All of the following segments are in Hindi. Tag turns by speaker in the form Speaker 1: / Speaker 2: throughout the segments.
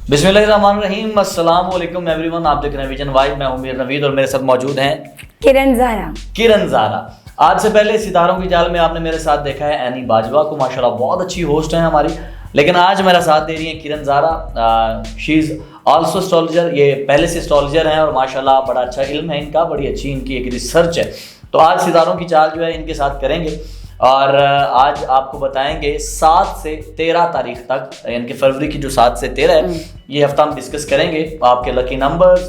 Speaker 1: बिस्मिल्लाहिर्रहमानिर्रहीम, अस्सलाम वालेकुम एवरीवन। आप देख रहे हैं विजन वाइब। मैं उमीर नवीद और मेरे साथ मौजूद हैं किरण ज़ारा। आज से पहले सितारों की जाल में आपने मेरे साथ देखा है एनी बाजवा को, माशाल्लाह बहुत अच्छी होस्ट हैं हमारी। लेकिन आज मेरा साथ दे रही हैं Kiran Zara. She is also astrologer. ये पहले से एस्ट्रोलॉजर हैं और माशाल्लाह बड़ा अच्छा इल्म है इनका, बड़ी अच्छी इनकी एक रिसर्च है। तो आज सितारों की चाल जो है इनके साथ करेंगे और आज आपको बताएंगे 7 से 13 तारीख तक, यानी कि फरवरी की जो 7 से 13 है, ये हफ्ता हम डिस्कस करेंगे। आपके लकी नंबर्स,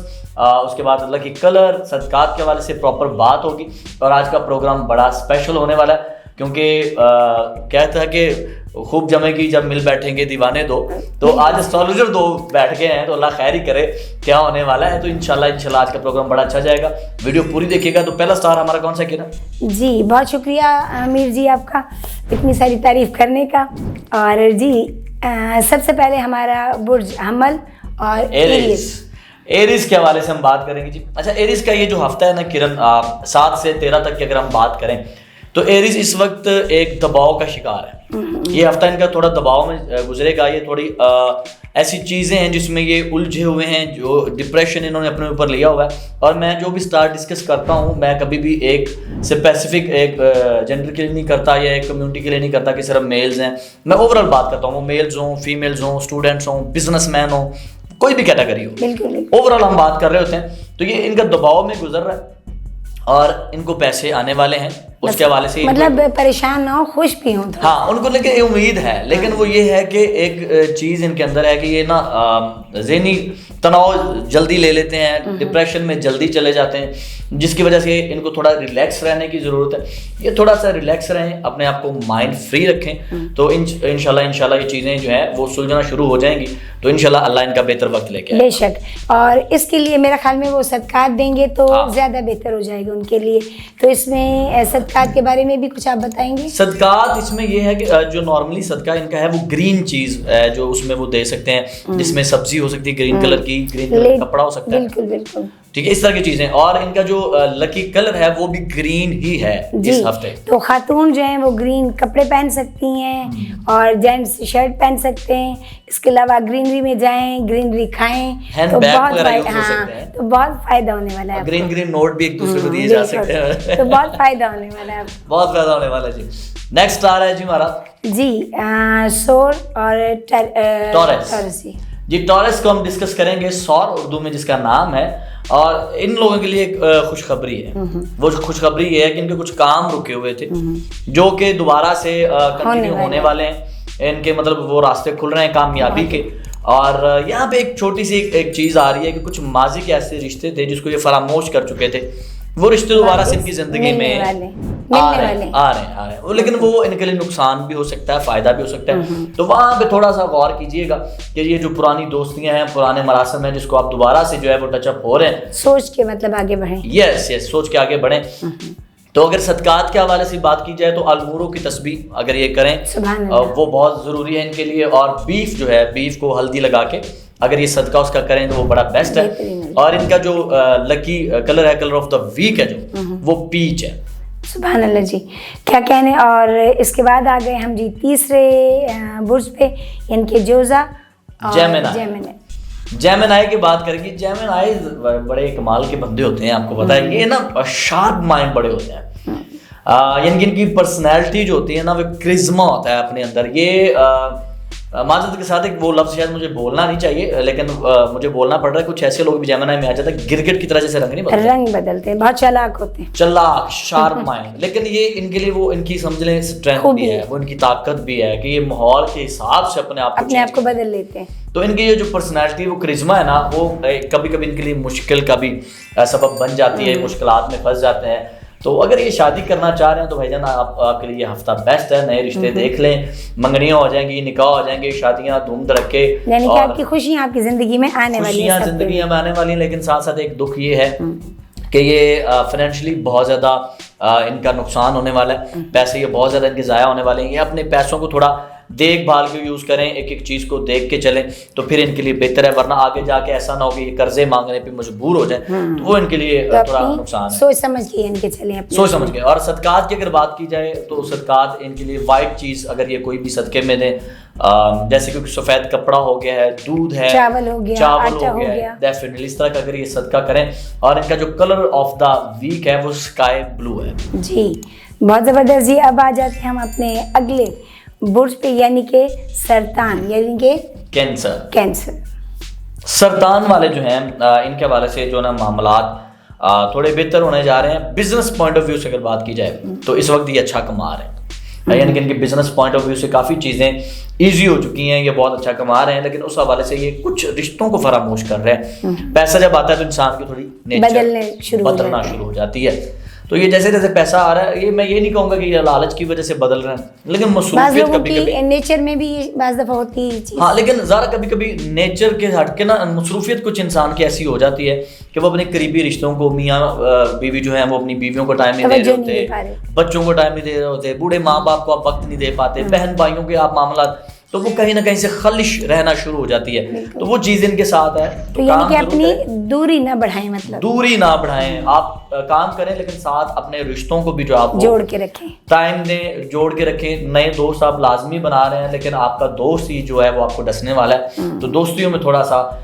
Speaker 1: उसके बाद लकी कलर, सदकात के हवाले से प्रॉपर बात होगी। और आज का प्रोग्राम बड़ा स्पेशल होने वाला है क्योंकि कहता है कि खूब जमेगी जब मिल बैठेंगे दीवाने दो। तो आज एस्ट्रोलॉजर दो बैठ गए हैं, तो अल्लाह खैर ही करे क्या होने वाला है। तो इंशाल्लाह आज का प्रोग्राम बड़ा अच्छा जाएगा। वीडियो पूरी देखिएगा। तो पहला स्टार हमारा कौन सा किरण?
Speaker 2: जी बहुत शुक्रिया आमिर जी आपका इतनी सारी तारीफ करने का। और जी सबसे पहले हमारा बुर्ज हमल और
Speaker 1: एरीज के हवाले से हम बात करेंगे जी। अच्छा, एरीज का ये जो हफ्ता है ना किरण, 7 से 13 तक की अगर हम बात करें तो एरीज इस वक्त एक दबाव का शिकार है। ये हफ्ता इनका थोड़ा दबाव में गुजरेगा। ये थोड़ी ऐसी चीज़ें हैं जिसमें ये उलझे हुए हैं, जो डिप्रेशन इन्होंने अपने ऊपर लिया हुआ है। और मैं जो भी स्टार डिस्कस करता हूँ, मैं कभी भी एक स्पेसिफिक एक जेंडर के लिए नहीं करता या एक कम्युनिटी के लिए नहीं करता कि सिर्फ मेल्स हैं। मैं ओवरऑल बात करता हूँ, वो मेल्स हों, फीमेल्स हों, स्टूडेंट्स हों, बिजनेसमैन हों, कोई भी कैटेगरी हो, ओवरऑल हम बात कर रहे होते हैं। तो ये इनका दबाव में गुजर रहा है और इनको पैसे आने वाले हैं। उसके हवाले से
Speaker 2: मतलब परेशान ना हो, खुश भी हो।
Speaker 1: हाँ, उनको लेके उम्मीद है। लेकिन वो ये है कि एक चीज़ इनके अंदर है कि ये ना ज़हनी तनाव जल्दी ले लेते हैं, डिप्रेशन में जल्दी चले जाते हैं, जिसकी वजह से इनको थोड़ा रिलैक्स रहने की ज़रूरत है। ये थोड़ा सा रिलैक्स रहें, अपने आप को माइंड फ्री रखें, तो इंशाल्लाह ये चीज़ें जो है वो सुलझना शुरू हो जाएंगी। तो इंशाल्लाह अल्लाह इनका बेहतर वक्त लेके आए।
Speaker 2: बेशक। और इसके लिए मेरा ख्याल में वो सदकात देंगे तो ज़्यादा बेहतर हो जाएगा उनके लिए। तो इसमें सदकात के बारे में भी कुछ आप बताएंगे?
Speaker 1: सदकात इसमें ये है कि जो नॉर्मली सदका इनका है वो ग्रीन चीज़ है, जो उसमें वो दे सकते हैं, जिसमें सब्जी हो सकती है ग्रीन कलर की, ग्रीन कलर का कपड़ा हो सकता है।
Speaker 2: बिल्कुल बिल्कुल
Speaker 1: ठीक है, इस तरह की चीजें। और इनका जो लकी कलर है वो भी ग्रीन ही है इस हफ्ते।
Speaker 2: तो खातून जो है वो ग्रीन कपड़े पहन सकती हैं और जेंट्स शर्ट पहन सकते हैं। इसके अलावा ग्रीनरी में जाएं, ग्रीनरी खाएं, तो बहुत फायदा होने वाला है।
Speaker 1: ग्रीन नोट भी एक दूसरे को दिए जा सकते हैं।
Speaker 2: तो बहुत फायदा होने वाला है,
Speaker 1: बहुत फायदा होने वाला है जी। नेक्स्ट आ रहा है जी हमारा
Speaker 2: जी सौर और टॉरस
Speaker 1: जी। टॉरस को हम डिस्कस करेंगे, सौर उर्दू में जिसका नाम है। और इन लोगों के लिए एक खुशखबरी है। वो खुशखबरी ये है कि इनके कुछ काम रुके हुए थे जो कि दोबारा से कंटिन्यू होने वाले हैं। इनके मतलब वो रास्ते खुल रहे हैं कामयाबी के। और यहाँ पे एक छोटी सी एक चीज़ आ रही है कि कुछ माजी के ऐसे रिश्ते थे जिसको ये फरामोश कर चुके थे, वो रिश्ते दोबारा से इनकी जिंदगी में आ रहे हैं। लेकिन वो इनके लिए नुकसान भी हो सकता है, फायदा भी हो सकता है। तो वहाँ पे थोड़ा सा गौर कीजिएगा कि ये जो पुरानी दोस्तियां हैं, पुराने मरासम हैं, जिसको आप दोबारा से जो है वो टचअप हो रहे हैं,
Speaker 2: सोच के मतलब आगे बढ़ें।
Speaker 1: यस सोच के आगे बढ़ें। तो अगर सदकात के हवाले से बात की जाए तो अलमूरों की तस्बीह अगर ये करें वो बहुत ज़रूरी है इनके लिए। और बीफ जो है, बीफ को हल्दी लगा के अगर ये सदका उसका करें तो वो बड़ा बेस्ट है। और इनका जो लकी कलर है, कलर ऑफ द वीक है जो, वो पीच है।
Speaker 2: सुभान अल्लाह जी, क्या कहने। और इसके बाद आ गए हम जी तीसरे बुर्ज पे, इनके जोजा
Speaker 1: जेमिनाई की बात करेंगे। जेमिनाई बड़े कमाल के बंदे होते हैं, आपको पता है। ये ना शार्प माइंड बड़े होते हैं। यानी कि इनकी पर्सनैलिटी जो होती है ना, वो क्रिज्मा होता है अपने अंदर। ये माजरत के साथ एक वो लफ्ज़ शायद मुझे बोलना नहीं चाहिए, लेकिन मुझे बोलना पड़ रहा है। कुछ ऐसे लोग भी जेमिनी में आ जाते हैं, गिरगिट की तरह जैसे रंग
Speaker 2: बदलते हैं, बहुत चालाक होते हैं,
Speaker 1: चालाक शार्प माइंड। लेकिन ये इनके लिए वो इनकी समझ लें स्ट्रेंथ भी है, वो इनकी ताकत भी है कि ये माहौल के हिसाब से अपने आप को
Speaker 2: बदल लेते हैं।
Speaker 1: तो इनकी ये जो पर्सनैलिटी, वो करिश्मा है ना, वो कभी कभी इनके लिए मुश्किल का भी सबब बन जाती है, मुश्किलात में फंस जाते हैं। तो अगर ये शादी करना चाह रहे हैं तो भाईजान आपके लिए ये हफ्ता बेस्ट है। नए रिश्ते देख लें, मंगनियां हो जाएंगी, निकाह हो जाएंगे, शादियां धूम धड़के,
Speaker 2: यानी कि आपकी खुशियां आपकी जिंदगी में आने वाली हैं,
Speaker 1: जिंदगी में आने वाली हैं। लेकिन साथ साथ एक दुख ये है कि ये फाइनेंशियली बहुत ज़्यादा इनका नुकसान होने वाला है। पैसे ये बहुत ज़्यादा इनके ज़ाया होने वाले हैं। ये अपने पैसों को थोड़ा देखभाल के यूज़ करें, एक एक चीज़ को देख के चलें तो फिर इनके लिए बेहतर है, वरना आगे जाके ऐसा ना हो कि ये कर्जे मांगने पे मजबूर हो जाए, तो वो इनके लिए
Speaker 2: तो
Speaker 1: थोड़ा नुकसान है।
Speaker 2: सोच समझ के इनके चलें,
Speaker 1: सोच समझ के। और सदकात की अगर बात की जाए तो सदकात इनके लिए वाइट चीज़ अगर ये कोई भी सदके में दें, जैसे कि सफ़ेद कपड़ा हो गया है, दूध है,
Speaker 2: चावल हो गया, आटा हो गया,
Speaker 1: डेफिनेटली इस तरह का अगर ये सदका करें। और इनका जो कलर ऑफ द वीक है वो स्काई ब्लू है।
Speaker 2: जी बहुत ज़बरदस्त जी। अब आ जाते हैं हम अपने अगले बुर्ज पे, यानी कि सरतान, यानी कि कैंसर। सरतान
Speaker 1: वाले जो हैं इनके हवाले से जो ना मामलात थोड़े बेहतर होने जा रहे हैं। बिजनेस पॉइंट ऑफ व्यू से अगर बात की जाए तो इस वक्त ये अच्छा कमा रहे हैं, यानी कि इनके बिजनेस पॉइंट ऑफ व्यू से काफ़ी चीज़ें ईजी हो चुकी हैं, ये बहुत अच्छा कमा रहे हैं। लेकिन उस हवाले से ये कुछ रिश्तों को फरामोश कर रहे हैं। पैसा जब आता है तो इंसान की थोड़ी नेचर बदलना शुरू हो जाती है। तो ये जैसे जैसे पैसा आ रहा है, ये मैं ये नहीं कहूँगा कि ये लालच की वजह से बदल रहे हैं, लेकिन मसरूफियत कभी-कभी
Speaker 2: नेचर में भी बाज़ दफ़ा होती है चीज़।
Speaker 1: हाँ, लेकिन ज़रा कभी-कभी नेचर के हट के ना मसरूफियत कुछ इंसान की ऐसी हो जाती है कि वो अपने करीबी रिश्तों को, मियाँ बीवी जो है वो अपनी बीवियों को टाइम नहीं दे रहे होते, बच्चों को टाइम नहीं दे रहे होते, बूढ़े माँ बाप को आप वक्त नहीं दे पाते, बहन भाइयों के आप मामला, तो वो कहीं ना कहीं से खलिश रहना शुरू हो जाती है। तो वो चीज़ इनके साथ है।
Speaker 2: तो यानी कि अपनी दूरी ना बढ़ाएं, मतलब
Speaker 1: दूरी ना बढ़ाएं, आप काम करें लेकिन साथ अपने रिश्तों को भी जो आप
Speaker 2: जोड़ के रखें,
Speaker 1: टाइम दें, जोड़ के रखें। नए दोस्त आप लाजमी बना रहे हैं, लेकिन आपका दोस्त ही जो है वो आपको डसने वाला है, तो दोस्तियों में थोड़ा सा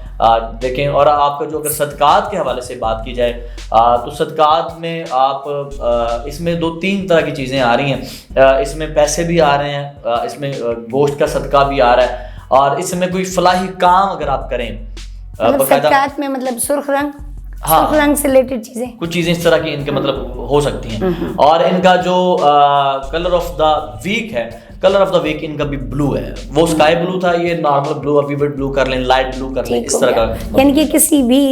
Speaker 1: देखें। और आपका जो अगर सदकात के हवाले से बात की जाए तो सदकात में आप इसमें 2-3 तरह की चीज़ें आ रही हैं। इसमें पैसे भी आ रहे हैं, इसमें गोश्त का सदका भी आ रहा है, और इसमें कोई फलाही काम अगर आप करें
Speaker 2: सदकात में, मतलब सुर्ख रंग, हाँ, सुर्ख रंग से रिलेटेड चीज़ें,
Speaker 1: कुछ चीज़ें इस तरह की इनके मतलब हो सकती हैं। और इनका जो कलर ऑफ द वीक है, कलर ऑफ द वीक इनका भी ब्लू है। वो स्काई ब्लू था, ये नॉर्मल ब्लू, विविड ब्लू कर लें, लाइट ब्लू कर लें, इस तरह का।
Speaker 2: यानी कि किसी भी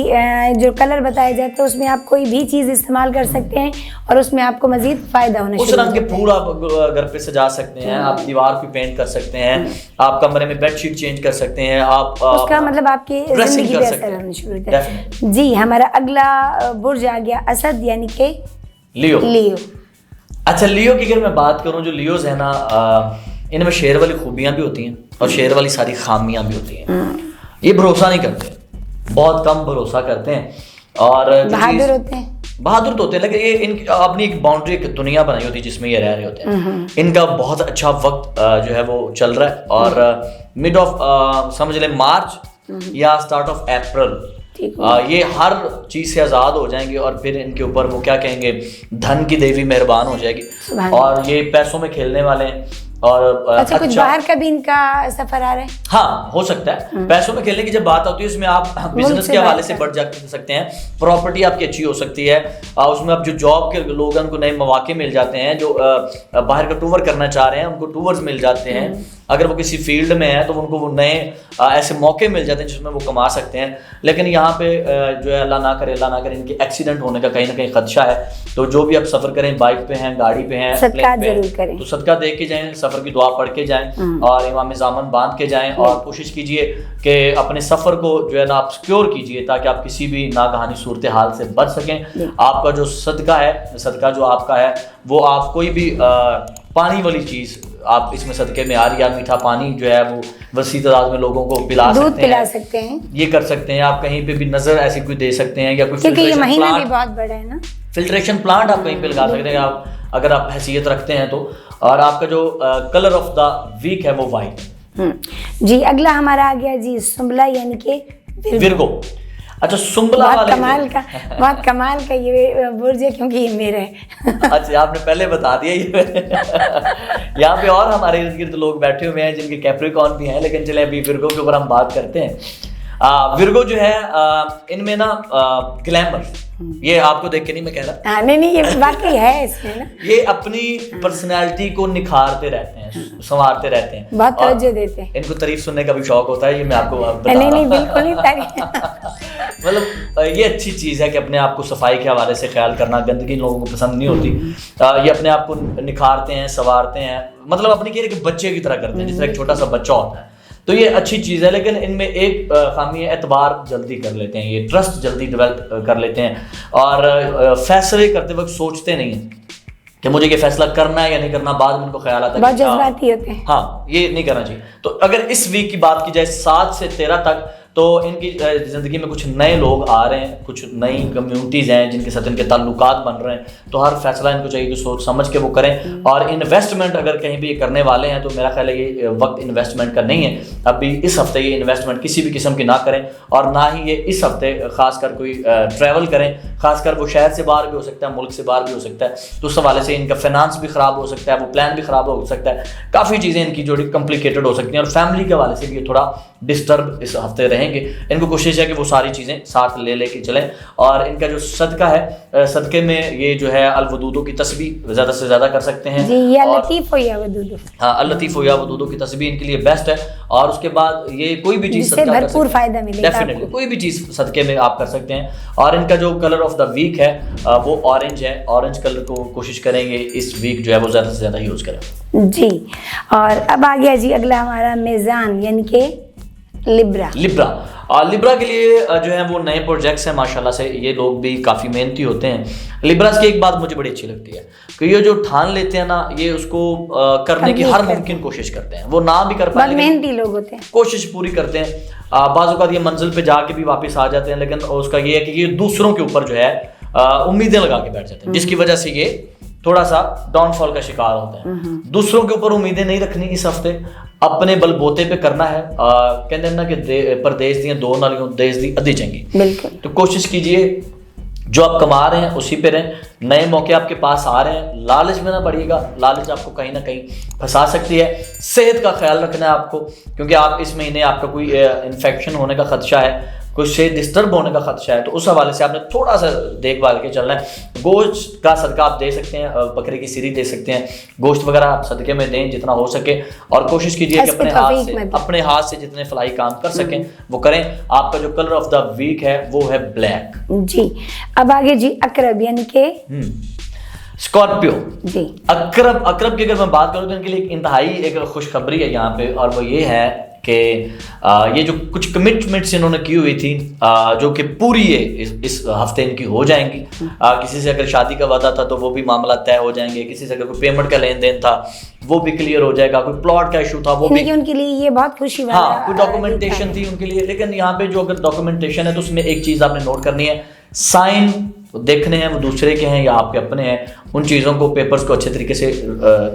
Speaker 2: जो कलर बताया जाता है उसमें आप कोई भी चीज़ इस्तेमाल कर सकते हैं और उसमें आपको मजीद फायदा होना
Speaker 1: उस रंग के फूल आप घर पे सजा सकते हैं, आप दीवार पे पेंट कर सकते हैं, आप कमरे में बेडशीट चेंज कर सकते हैं, आप
Speaker 2: उसका मतलब आपकी जिंदगी पे असर होना शुरू होता है। जी, हमारा अगला बुर्ज आ गया असद, यानी कि लियो।
Speaker 1: अच्छा, लियो की अगर मैं बात करूं, जो लियोज है ना, इनमें शेर वाली खूबियां भी होती हैं और शेर वाली सारी खामियां भी होती हैं। ये भरोसा नहीं करते, बहुत कम भरोसा करते हैं, और
Speaker 2: बहादुर होते हैं।
Speaker 1: बहादुर तो होते हैं, लेकिन ये इनकी अपनी एक बाउंड्री, एक दुनिया बनाई होती है जिसमें ये रह रहे होते हैं। इनका बहुत अच्छा वक्त जो है वो चल रहा है, और मिड ऑफ समझ लें मार्च या स्टार्ट ऑफ अप्रैल ये हर चीज से आजाद हो जाएंगे, और फिर इनके ऊपर वो क्या कहेंगे, धन की देवी मेहरबान हो जाएगी, और ये पैसों में खेलने वाले हैं। और
Speaker 2: अच्छा, कुछ बाहर का भी इनका सफर आ रहा है?
Speaker 1: हाँ, हो सकता है। पैसों में खेलने की जब बात होती है उसमें आप बिजनेस के हवाले से बढ़ जा सकते हैं, प्रॉपर्टी आपकी अच्छी हो सकती है, उसमें आप जो जॉब के लोग हैं उनको नए मौके मिल जाते हैं, जो बाहर का टूर करना चाह रहे हैं उनको टूर्स मिल जाते हैं, अगर वो किसी फील्ड में है तो उनको वो नए ऐसे मौके मिल जाते हैं जिसमें वो कमा सकते हैं। लेकिन यहाँ पे जो है अल्लाह ना करे इनके एक्सीडेंट होने का कहीं ना कहीं खदशा है। तो जो भी आप सफर करें, बाइक पे हैं, गाड़ी पे हैं,
Speaker 2: सदका जरूर करें,
Speaker 1: तो सदका दे के जाएं, सफर की दुआ पढ़ के जाएं, और इमाम ज़ामन बांध के जाएं, और कोशिश कीजिए कि अपने सफर को जो है ना आप सिक्योर कीजिए, ताकि आप किसी भी नागहानी सूरत हाल से बच सकें। आपका जो सदका है, सदका जो आपका है, वो आप कोई भी पानी वाली चीज़ आप इसमें सदके में आ रही है, मीठा पानी जो है वो वसी तादाद में लोगों को पिला सकते हैं, ये कर सकते हैं। आप कहीं पे भी नजर ऐसी कोई दे सकते हैं, या कोई
Speaker 2: क्योंकि ये महीना भी बहुत बड़ा है ना,
Speaker 1: फिल्ट्रेशन प्लांट आप कहीं पे लगा सकते हैं, आप अगर आप हैसियत रखते हैं तो। और आपका जो कलर ऑफ द वीक है वो वाइट।
Speaker 2: जी, अगला हमारा आ गया जी सुंबला, यानी कि
Speaker 1: विर्गो। अच्छा, सुंबला वाले
Speaker 2: बहुत कमाल का ये बुर्ज है, क्योंकि ये मेरा है।
Speaker 1: अच्छा, आपने पहले बता दिया ये। यहाँ पे और हमारे इर्द गिर्द लोग बैठे हुए हैं जिनके कैप्रिकॉर्न भी हैं, लेकिन चले अभी विर्गो के ऊपर हम बात करते हैं। विर्गो जो है इनमें ना ग्लैमर, ये आपको देख के नहीं मैं कह रहा,
Speaker 2: नहीं, ये वाकई है इसमें ना,
Speaker 1: ये अपनी पर्सनालिटी को निखारते रहते हैं, संवारते रहते हैं,
Speaker 2: बहुत तवज्जो देते हैं।
Speaker 1: इनको तारीफ सुनने का भी शौक होता है, ये मैं आपको बता
Speaker 2: नहीं, बिल्कुल नहीं तारीफ।
Speaker 1: मतलब ये अच्छी चीज़ है कि अपने आप को सफाई के हवाले से ख्याल करना, गंदगी लोगों को पसंद नहीं होती। ये अपने आप को निखारते हैं, संवारते हैं, मतलब अपनी कह रहे कि बच्चे की तरह करते हैं, जिस तरह एक छोटा सा बच्चा होता है। तो ये अच्छी चीज़ है, लेकिन इनमें एक खामी है, एतबार जल्दी कर लेते हैं, ये ट्रस्ट जल्दी डेवलप कर लेते हैं, और फैसले करते वक्त सोचते नहीं हैं। कि मुझे ये फैसला करना है या नहीं करना, बाद में उनको ख्याल आता है
Speaker 2: बहुत जज्बाती होते हैं।
Speaker 1: हाँ, ये नहीं करना चाहिए। तो अगर इस वीक की बात की जाए 7 से 13 तक, तो इनकी ज़िंदगी में कुछ नए लोग आ रहे हैं, कुछ नई कम्युनिटीज़ हैं जिनके साथ इनके ताल्लुकात बन रहे हैं। तो हर फैसला इनको चाहिए कि सोच समझ के वो करें। और इन्वेस्टमेंट अगर कहीं भी करने वाले हैं तो मेरा ख्याल है ये वक्त इन्वेस्टमेंट का नहीं है। अभी इस हफ्ते ये इन्वेस्टमेंट किसी भी किस्म की ना करें, और ना ही ये इस हफ्ते खासकर कोई ट्रैवल करें, खासकर वो शहर से बाहर भी हो सकता है, मुल्क से बाहर भी हो सकता है। तो उस हवाले से इनका फाइनेंस भी ख़राब हो सकता है, वो प्लान भी ख़राब हो सकता है, काफ़ी चीज़ें इनकी जो कॉम्प्लिकेटेड हो सकती हैं। और फैमिली के हवाले से भी ये थोड़ा डिस्टर्ब इस हफ्ते रहेंगे। इनको कोशिश है कि वो सारी चीज़ें साथ ले लेके चलें। और इनका जो सदका है, सदक़े में ये जो है अल-वदूदों की तस्बीह ज़्यादा से ज़्यादा कर सकते हैं।
Speaker 2: जी, या लतीफ़ हो या वदूदो।
Speaker 1: हाँ, अल-लतीफ़ हो या वदूदो की तस्बीह इनके लिए बेस्ट है। और उसके बाद ये कोई भी चीज़ सदका कर
Speaker 2: भरपूर फ़ायदा मिलेगा,
Speaker 1: डेफिनेटली कोई भी चीज़ सदक़े में आप कर सकते हैं। और इनका जो कलर ऑफ द वीक है वो ऑरेंज है। ऑरेंज कलर को कोशिश करेंगे इस वीक जो है वो ज़्यादा से ज़्यादा यूज़ करें।
Speaker 2: जी, और अब आ गया जी अगला हमारा मेज़ान यानी कि लिब्रा।
Speaker 1: लिब्रा के लिए जो है वो नए प्रोजेक्ट्स हैं माशाल्लाह से। ये लोग भी काफ़ी मेहनती होते हैं। लिब्रास की एक बात मुझे बड़ी अच्छी लगती है कि ये जो ठान लेते हैं ना, ये उसको करने की हर मुमकिन कोशिश करते हैं। वो ना भी कर पाए,
Speaker 2: मेहनती लोग होते हैं,
Speaker 1: कोशिश पूरी करते हैं। बाज़ औक़ात ये मंजिल पे जाके भी वापस आ जाते हैं, लेकिन उसका ये है कि ये दूसरों के ऊपर जो है उम्मीदें लगा के बैठ जाते हैं, जिसकी वजह से ये थोड़ा सा डाउनफॉल का शिकार होता है। दूसरों के ऊपर उम्मीदें नहीं रखनी इस हफ्ते, अपने बलबोते पे करना है। कहते हैं ना कि परदेश दियां दो नालियों देश दी अधी चंगी।
Speaker 2: बिल्कुल।
Speaker 1: तो कोशिश कीजिए जो आप कमा रहे हैं उसी पे रहें। नए मौके आपके पास आ रहे हैं, लालच में ना पड़िएगा, लालच आपको कहीं ना कहीं फंसा सकती है। सेहत का ख्याल रखना है आपको, क्योंकि आप इस महीने आपका कोई इन्फेक्शन होने का खदशा है, कुछ से डिस्टर्ब होने का खदशा है। तो उस हवाले से आपने थोड़ा सा देखभाल के चलना है। गोश्त का सदका आप दे सकते हैं, बकरे की सीरी दे सकते हैं, गोश्त वगैरह आप सदके में दें जितना हो सके। और कोशिश कीजिए कि अपने हाथ से जितने फलाई काम कर सकें वो करें। आपका जो कलर ऑफ द वीक है वो है ब्लैक।
Speaker 2: जी, अब आगे जी अकरब यानी कि
Speaker 1: स्कॉर्पियो।
Speaker 2: जी,
Speaker 1: अकरब की अगर मैं बात करूँ तो इनके लिए इंतहाई एक खुशखबरी है यहाँ पे, और वो ये है कि ये जो कुछ कमिटमेंट्स इन्होंने की हुई थी जो कि पूरी है इस हफ्ते इनकी हो जाएंगी। किसी से अगर शादी का वादा था तो वो भी मामला तय हो जाएंगे, किसी से अगर कोई पेमेंट का लेन देन था वो भी क्लियर हो जाएगा, कोई प्लॉट का इशू था वो भी।
Speaker 2: उनके लिए ये बहुत खुशी वाला,
Speaker 1: हाँ, कोई डॉक्यूमेंटेशन थी उनके लिए। लेकिन यहाँ पे जो अगर डॉक्यूमेंटेशन है तो उसमें एक चीज़ आपने नोट करनी है, साइन देखने हैं वो दूसरे के हैं या आपके अपने हैं, उन चीज़ों को पेपर्स को अच्छे तरीके से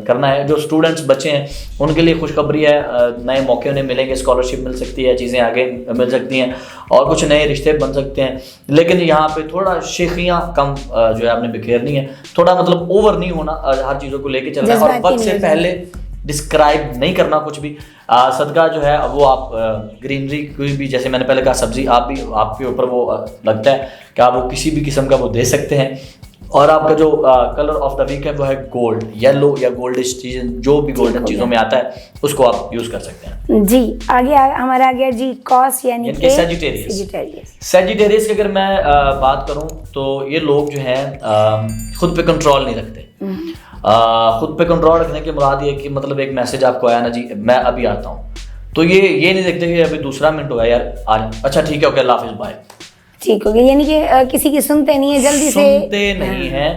Speaker 1: करना है। जो स्टूडेंट्स बच्चे हैं उनके लिए खुशखबरी है, नए मौके उन्हें मिलेंगे, स्कॉलरशिप मिल सकती है, चीज़ें आगे मिल सकती हैं और कुछ नए रिश्ते बन सकते हैं। लेकिन यहाँ पे थोड़ा शेखियाँ कम जो है आपने बिखेरनी है, थोड़ा मतलब ओवर नहीं होना, हर चीज़ों को लेके चलना है और वक्त से पहले डिस्क्राइब नहीं करना कुछ भी। सदका जो है वो आप ग्रीनरी कोई भी, जैसे मैंने पहले कहा सब्जी, आप भी आपके ऊपर वो लगता है कि आप वो किसी भी किस्म का वो दे सकते हैं। और आपका जो कलर ऑफ द वीक है वो है गोल्ड, येलो या गोल्डिश चीज़ें, जो भी गोल्डन चीज़ों में आता है उसको आप यूज़ कर सकते हैं।
Speaker 2: जी, आगे हमारा आ गया जी कॉस यानी कि
Speaker 1: सैजिटेरियस की अगर मैं बात करूं तो ये लोग जो हैं खुद पे कंट्रोल नहीं रखते। खुद पे कंट्रोल रखने की मुराद ये कि मतलब एक मैसेज आपको आया ना जी मैं अभी आता हूँ, तो ये नहीं देखते कि अभी दूसरा मिनट हुआ यार आज, अच्छा ठीक है ओके अल्लाह हाफिज़ बाय,
Speaker 2: ठीक हो गया। यानी कि किसी की सुनते नहीं है, जल्दी से
Speaker 1: सुनते नहीं है।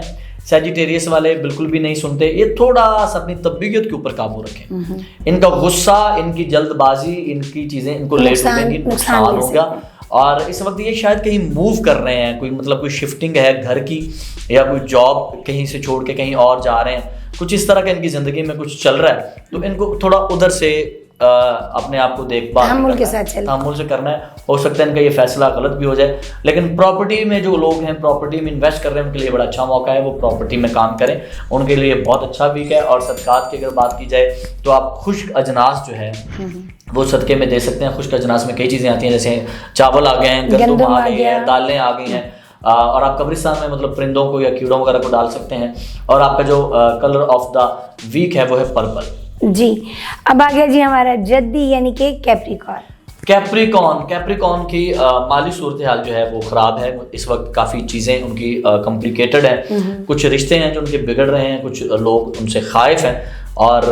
Speaker 1: सैजिटेरियस वाले बिल्कुल भी नहीं सुनते। ये थोड़ा सा अपनी तबीयत के ऊपर काबू रखें। इनका गुस्सा, इनकी जल्दबाजी, इनकी चीज़ें इनको लेट हो जाएंगी, नुकसान होगा। और इस वक्त ये शायद कहीं मूव कर रहे हैं, कोई मतलब कोई शिफ्टिंग है घर की, या कोई जॉब कहीं से छोड़ के कहीं और जा रहे हैं, कुछ इस तरह का इनकी ज़िंदगी में कुछ चल रहा है। तो इनको थोड़ा उधर से अपने आप को देखभाल तहम्मुल से करना है। हो सकता है इनका ये फैसला गलत भी हो जाए, लेकिन प्रॉपर्टी में जो लोग हैं, प्रॉपर्टी में इन्वेस्ट कर रहे हैं, उनके लिए बड़ा अच्छा मौका है, वो प्रॉपर्टी में काम करें, उनके लिए बहुत अच्छा वीक है। और सदकात की अगर बात की जाए तो आप खुश्क अजनास जो है वो सदके में दे सकते हैं। खुश्क अजनास में कई चीज़ें आती हैं, जैसे चावल आ गए हैं, गंदम आ गई है, दालें आ गई हैं, और आप कब्रिस्तान में मतलब परिंदों को या कीड़ों वगैरह को डाल सकते हैं। और आपका जो कलर ऑफ द वीक है वो है पर्पल।
Speaker 2: जी, अब आ गया जी हमारा जद्दी यानी कि
Speaker 1: कैप्रिकॉन की माली सूरत हाल जो है वो ख़राब है इस वक्त। काफ़ी चीज़ें उनकी कॉम्प्लिकेटेड हैं, कुछ रिश्ते हैं जो उनके बिगड़ रहे हैं, कुछ लोग उनसे खाइफ हैं और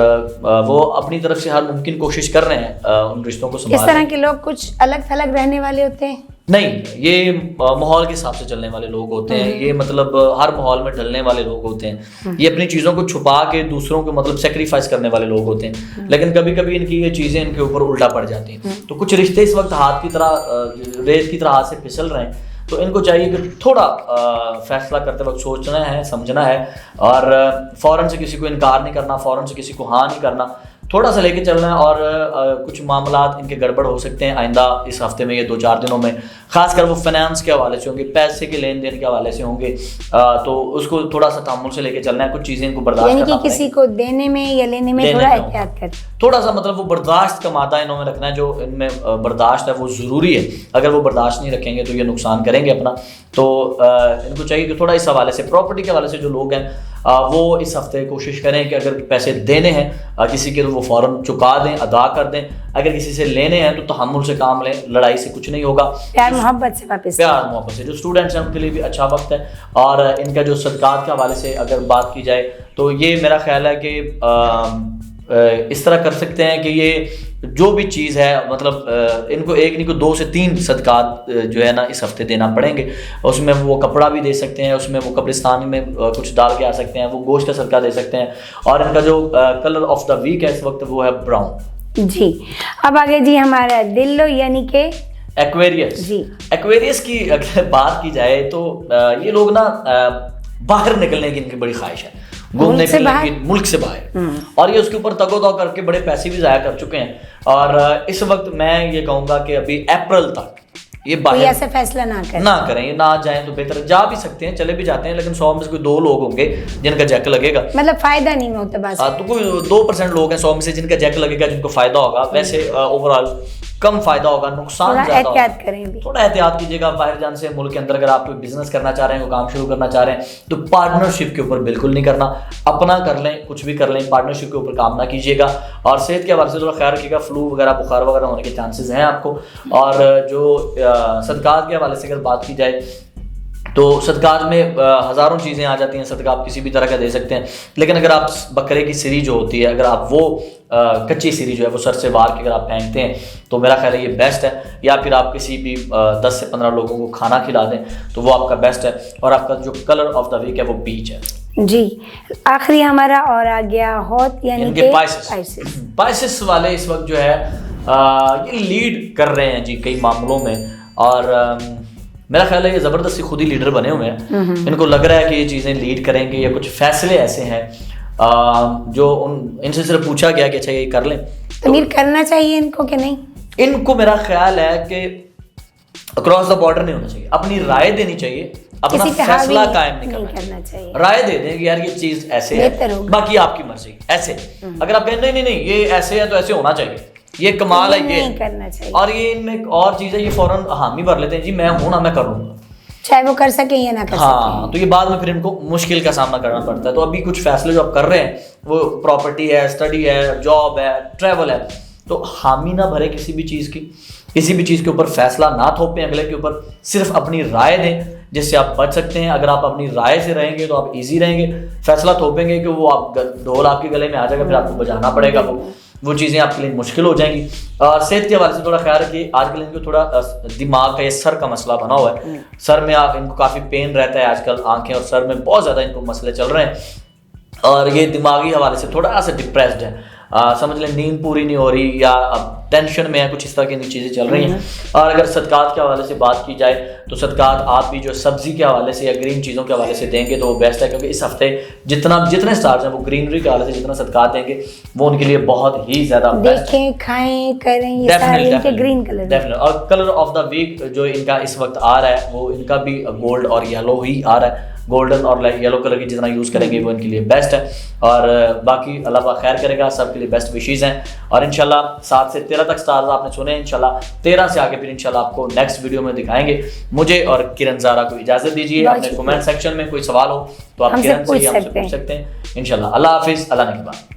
Speaker 1: वो अपनी तरफ से हर मुमकिन कोशिश कर रहे हैं उन रिश्तों को संभालने।
Speaker 2: इस तरह के लोग कुछ अलग थलग रहने वाले होते हैं।
Speaker 1: नहीं, ये माहौल के हिसाब से चलने वाले लोग होते हैं, ये मतलब हर माहौल में ढलने वाले लोग होते हैं, ये अपनी चीज़ों को छुपा के दूसरों को मतलब सेक्रीफाइस करने वाले लोग होते हैं, लेकिन कभी कभी इनकी ये चीज़ें इनके ऊपर उल्टा पड़ जाती हैं। तो कुछ रिश्ते इस वक्त हाथ की तरह रेत की तरह हाथ से फिसल रहे हैं, तो इनको चाहिए कि थोड़ा फैसला करते वक्त सोचना है, समझना है, और फ़ौरन से किसी को इनकार नहीं करना, फ़ौरन से किसी को हाँ नहीं करना, थोड़ा सा लेके चलना है। और कुछ मामलात इनके गड़बड़ हो सकते हैं आइंदा इस हफ्ते में, ये 2-4 दिनों में, खासकर वो फाइनेंस के हवाले से होंगे, पैसे के लेन देन के हवाले से होंगे, तो उसको थोड़ा सा तहम्मुल से लेके चलना है। कुछ चीज़ें इनको बर्दाश्त करना पड़ेगी, किसी को देने में या लेने में थोड़ा एहतियात करें, थोड़ा सा मतलब वो बर्दाश्त का मादा इन्होंने रखना है, जो इनमें बर्दाश्त है वो ज़रूरी है। अगर वो बर्दाश्त नहीं रखेंगे तो ये नुकसान करेंगे अपना। तो इनको चाहिए कि थोड़ा इस हवाले से, प्रॉपर्टी के हवाले से जो लोग हैं वो इस हफ्ते कोशिश करें कि अगर पैसे देने हैं किसी के तो वो फ़ौरन चुका दें, अदा कर दें। अगर किसी से लेने हैं तो तहम्मुल से काम लें, लड़ाई से कुछ नहीं होगा, प्यार मोहब्बत से वापस, प्यार मोहब्बत से। जो स्टूडेंट्स हैं उनके लिए भी अच्छा वक्त है। और इनका जो सदक़ात के हवाले से अगर बात की जाए तो ये मेरा ख्याल है कि इस तरह कर सकते हैं कि ये जो भी चीज़ है मतलब इनको एक नहीं को 2 से 3 सदक़ात जो है ना इस हफ्ते देना पड़ेंगे। उसमें वो कपड़ा भी दे सकते हैं, उसमें वो कब्रिस्तान में कुछ डाल के आ सकते हैं, वो गोश्त का सदका दे सकते हैं। और इनका जो कलर ऑफ द वीक है इस वक्त वो है ब्राउन।
Speaker 2: जी, अब आगे जी हमारा दिल लो यानी कि
Speaker 1: एक्वेरियस जी। एक्वेरियस की अगर बात की जाए तो ये लोग ना बाहर निकलने की इनकी बड़ी ख्वाहिश है, घूमने फिरने की, मुल्क से बाहर, और ये उसके ऊपर तगोदो करके बड़े पैसे भी ज़ाया कर चुके हैं। और इस वक्त मैं ये कहूँगा कि अभी अप्रैल तक ये बाहर ऐसा फैसला ना करें, ये ना जाएं तो बेहतर। जा भी सकते हैं, चले भी जाते हैं, लेकिन 100 में से कोई 2 लोग होंगे जिनका जैक लगेगा, मतलब फायदा नहीं होता बस। तो कोई 2% लोग हैं 100 में से जिनका जैक लगेगा, जिनको फायदा होगा। वैसे ओवरऑल कम फायदा होगा, नुकसान ज्यादा होगा। थोड़ा एहतियात कीजिएगा बाहर जाने से। मुल्क के अंदर अगर आप कोई बिजनेस करना चाह रहे हैं, कोई काम शुरू करना चाह रहे हैं, तो पार्टनरशिप के ऊपर बिल्कुल नहीं करना, अपना कर लें, कुछ भी कर लें, पार्टनरशिप के ऊपर काम ना कीजिएगा। और सेहत के हवाले से थोड़ा ख्याल रखिएगा, फ्लू वगैरह, बुखार वगैरह होने के चांसेस हैं आपको। और जो सदक़ात के हवाले से अगर बात की जाए तो सदक़ात में हज़ारों चीज़ें आ जाती हैं। सदका आप किसी भी तरह का दे सकते हैं, लेकिन अगर आप बकरे की सिरी जो होती है, अगर आप वो कच्ची सिरी जो है वो सर से वार के अगर आप फेंकते हैं तो मेरा ख्याल है ये बेस्ट है। या फिर आप किसी भी 10 से 15 लोगों को खाना खिला दें तो वो आपका बेस्ट है। और आपका जो कलर ऑफ द वीक है वो पीच है जी। आखिरी हमारा और आ गया हॉट यानी कि स्पाइसेस वाले इस वक्त जो है ये लीड कर रहे हैं जी कई मामलों में। और मेरा ख्याल है ये ज़बरदस्ती खुद ही लीडर बने हुए हैं। इनको लग रहा है कि ये चीज़ें लीड करेंगे, या कुछ फैसले ऐसे हैं जो इनसे सिर्फ पूछा गया कि अच्छा ये कर लें, तो करना चाहिए इनको कि नहीं। इनको मेरा ख्याल है कि अक्रॉस द बॉर्डर नहीं होना चाहिए, अपनी राय देनी चाहिए, अपना फैसला कायम नहीं करना चाहिए। राय दे दें कि यार ये चीज़ ऐसे है, बाकी आपकी मर्जी। ऐसे अगर आप कहें नहीं ये ऐसे है तो ऐसे होना चाहिए, ये कमाल है, ये करना चाहिए, और ये इनमें एक और चीज़ है, ये फौरन हामी भर लेते हैं जी मैं हूँ ना, मैं कर लूँगा, चाहे वो कर सके या ना कर सके। तो ये बाद में फिर इनको मुश्किल का सामना करना पड़ता है। तो अभी कुछ फैसले जो आप कर रहे हैं वो प्रॉपर्टी है, स्टडी है, जॉब है, ट्रैवल है, तो हामी ना भरे किसी भी चीज़ की, किसी भी चीज़ के ऊपर फैसला ना थोपें अगले के ऊपर, सिर्फ अपनी राय दें जिससे आप बच सकते हैं। अगर आप अपनी राय से रहेंगे तो आप इजी रहेंगे, फैसला थोपेंगे कि वो आप ढोल आपके गले में आ जाएगा, फिर आपको बजाना पड़ेगा, वो चीज़ें आपके लिए मुश्किल हो जाएंगी। सेहत के हवाले से थोड़ा ख्याल रखिए। आजकल इनको थोड़ा दिमाग का ये सर का मसला बना हुआ है, सर में इनको काफ़ी पेन रहता है आजकल, आंखें और सर में बहुत ज़्यादा इनको मसले चल रहे हैं, और ये दिमागी हवाले से थोड़ा सा डिप्रेस्ड है। समझ लें नींद पूरी नहीं हो रही, या अब टेंशन में है, कुछ इस तरह की चीज़ें चल रही हैं। और अगर सदक़ात के हवाले से बात की जाए तो सदक़ात आप भी जो सब्ज़ी के हवाले से या ग्रीन चीज़ों के हवाले से देंगे तो वो बेस्ट है, क्योंकि इस हफ्ते जितने स्टार्स हैं वो ग्रीनरी के हवाले से जितना सदक़ात देंगे वो उनके लिए बहुत ही ज़्यादा
Speaker 2: देखें, खाएं, करें, ये सारे इनके ग्रीन कलर।
Speaker 1: और कलर ऑफ द वीक जो इनका इस वक्त आ रहा है वो इनका भी गोल्ड और येलो ही आ रहा है। गोल्डन और येलो कलर की जितना यूज़ करेंगे वो इनके लिए बेस्ट है। और बाकी अल्लाह पाक खैर करेगा, सबके लिए बेस्ट विशेज़ हैं। और इंशाल्लाह 7 से 13 तक स्टार्स आपने सुने, इंशाल्लाह 13 से आगे फिर इंशाल्लाह आपको नेक्स्ट वीडियो में दिखाएंगे। मुझे और किरण ज़ारा को इजाज़त दीजिए। अपने कमेंट सेक्शन में कोई सवाल हो तो आप किरण से हमसे पूछ सकते हैं इंशाल्लाह। अल्लाह हाफिज़, अल्लाह निगहबान।